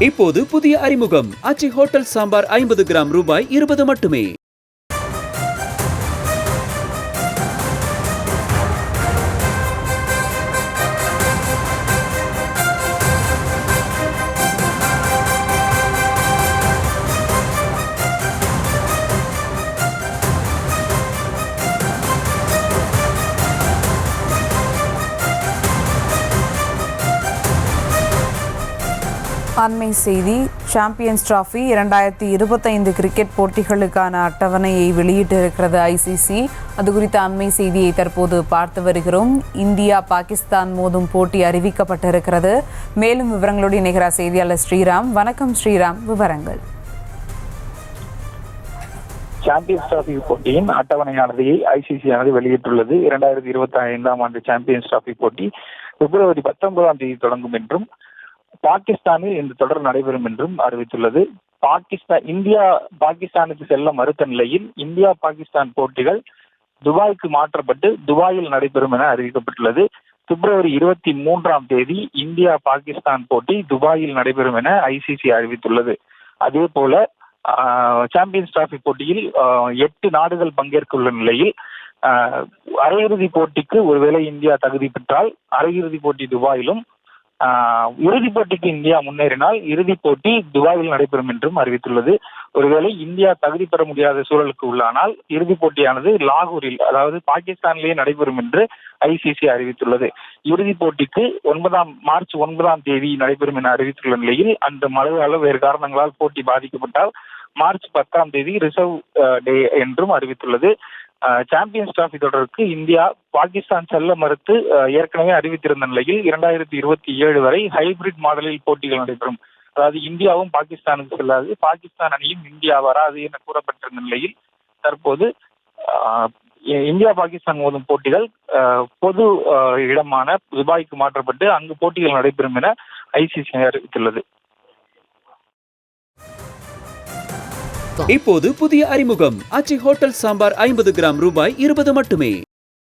இப்போது புதிய அறிமுகம் ஆச்சி ஹோட்டல் சாம்பார் 50 கிராம் ரூபாய் 20 மட்டுமே. அண்மை செய்தி. சாம்பியன்ஸ் டிராஃபி 2025 கிரிக்கெட் போட்டிகளுக்கான அட்டவணையை வெளியிட்டிருக்கிறது ஐசிசி. அது குறித்த அண்மை செய்தியை தற்போது பார்த்து வருகிறோம். இந்தியா பாகிஸ்தான் மோதும் போட்டி அறிவிக்கப்பட்டிருக்கிறது. மேலும் விவரங்களோடு இணைகிறார் செய்தியாளர் ஸ்ரீராம். வணக்கம் ஸ்ரீராம், விவரங்கள். சாம்பியன்ஸ் டிராபி போட்டியின் அட்டவணையானது ஐசிசி ஆனது வெளியிட்டுள்ளது. 2025ஆம் ஆண்டு சாம்பியன்ஸ் டிராபி போட்டி பிப்ரவரி 19ஆம் தேதி தொடங்கும் என்றும் பாகிஸ்தானில் இந்த தொடர் நடைபெறும் என்றும் அறிவித்துள்ளது. இந்தியா பாகிஸ்தானுக்கு செல்ல மறுத்த நிலையில் இந்தியா பாகிஸ்தான் போட்டிகள் துபாய்க்கு மாற்றப்பட்டு துபாயில் நடைபெறும் என அறிவிக்கப்பட்டுள்ளது. பிப்ரவரி 23ஆம் தேதி இந்தியா பாகிஸ்தான் போட்டி துபாயில் நடைபெறும் என ஐசிசி அறிவித்துள்ளது. அதே போல சாம்பியன்ஸ் டிராபி போட்டியில் 8 நாடுகள் பங்கேற்க உள்ள நிலையில் அரையிறுதி போட்டிக்கு ஒருவேளை இந்தியா தகுதி பெற்றால் அரையிறுதி போட்டி துபாயிலும், இறுதிப் போட்டிக்கு இந்தியா முன்னேறினால் இறுதிப் போட்டி துபாயில் நடைபெறும் என்றும் அறிவித்துள்ளது. ஒருவேளை இந்தியா தகுதி பெற முடியாத சூழலுக்கு உள்ளானால் இறுதிப் போட்டியானது லாகூரில், அதாவது பாகிஸ்தானிலேயே நடைபெறும் என்று ஐசிசி அறிவித்துள்ளது. இறுதிப் போட்டிக்கு மார்ச் 9ஆம் தேதி நடைபெறும் என அறிவித்துள்ள நிலையில் அந்த மழையால் வேறு காரணங்களால் போட்டி பாதிக்கப்பட்டால் மார்ச் 10ஆம் தேதி ரிசர்வ் டே என்றும் அறிவித்துள்ளது. சாம்பியன்ஸ் டிராபி தொடருக்கு இந்தியா பாகிஸ்தான் செல்ல மறுத்து ஏற்கனவே அறிவித்திருந்த நிலையில் 2027 வரை ஹைபிரிட் மாடலில் போட்டிகள் நடைபெறும். அதாவது இந்தியாவும் பாகிஸ்தானுக்கு செல்லாது, பாகிஸ்தான் அணியும் இந்தியா வராது என கூறப்பட்டிருந்த நிலையில் தற்போது இந்தியா பாகிஸ்தான் மோதும் போட்டிகள் பொது இடமான துபாய்க்கு மாற்றப்பட்டு அங்கு போட்டிகள் நடைபெறும் என ஐசிசி அறிவித்துள்ளது. இப்போது புதிய அறிமுகம் ஆச்சி ஹோட்டல் சாம்பார் 50 கிராம் ரூபாய் 20 மட்டுமே.